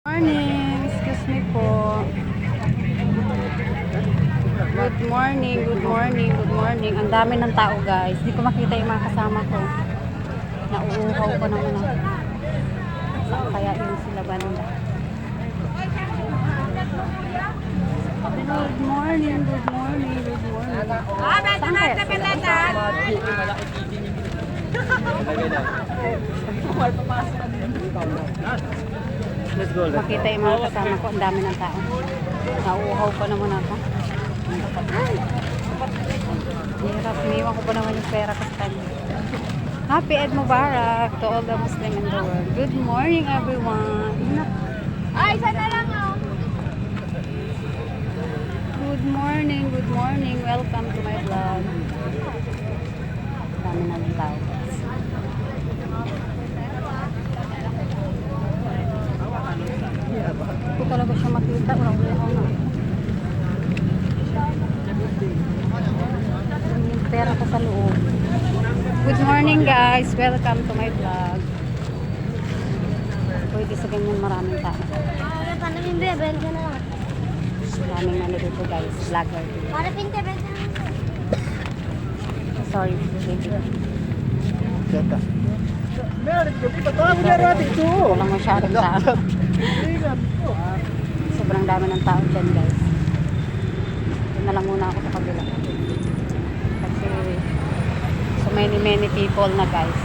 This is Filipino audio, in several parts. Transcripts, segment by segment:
Morning, excuse me po. Good morning, good morning, good morning. Ang dami ng tao guys. Hindi ko makita yung mga kasama ko. Nauuhaw ko naman ako. Saan kaya yun sila banda? Good morning, good morning, good morning. Saan kaya sila? Let's go. Makita yung mga kasama ko. Ang dami ng tao. Nauuhaw pa naman ako. Hirap. Iniwan ko pa naman yung pera kasi tayo. Happy Eid Mubarak to all the Muslim in the world. Good morning everyone. Ay, isa na lang oh. Good morning, good morning. Welcome to my vlog. Dami na ng tao. Hindi ko talaga siya makita. Walang uhaw na. Yung pera ko sa loob. Good morning guys. Welcome to my vlog. Pwede sa ganyan maraming tao. Paano yung bebenta na lang? Maraming ano dito guys. Vlogger dito. Para pinta-benta na lang. Sorry. Baby. Ganda. Meron ka po. Tawag na natin ito. Walang masyadong tao. Sobrang dami ng tao dyan guys. Doon na lang muna ako sa kabila. Kasi so many people na guys.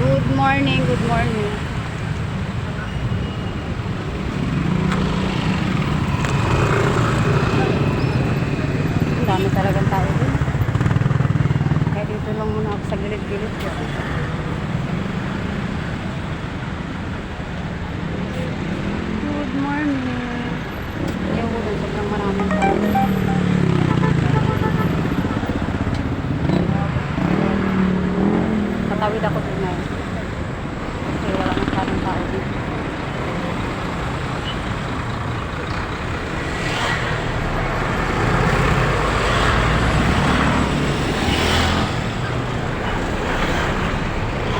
Good morning, good morning. Ang dami talagang tao dun. Kaya dito lang muna ako sa gilid-gilid ko. Good morning. Ayaw ko dun, sobrang maraming tao. Patawid ako dun ngayon. Kasi wala masyadong tao dun.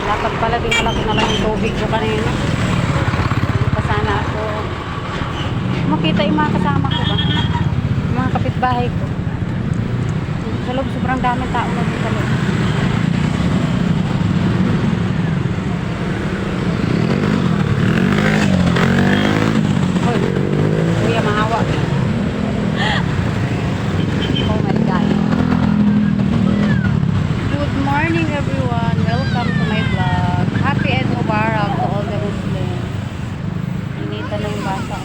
Dapat pala dinala ko na lang yung tubig ko kanina. Hindi pa sana ako makita yung mga kasama ko ba? Yung mga kapitbahay ko. Sa loob, sobrang daming tao na sa loob. Hoy, kuya maawa. Oh my God. Good morning everyone. Welcome to my vlog. Happy Eid Mubarak to all the Muslims. Inita na yung basa.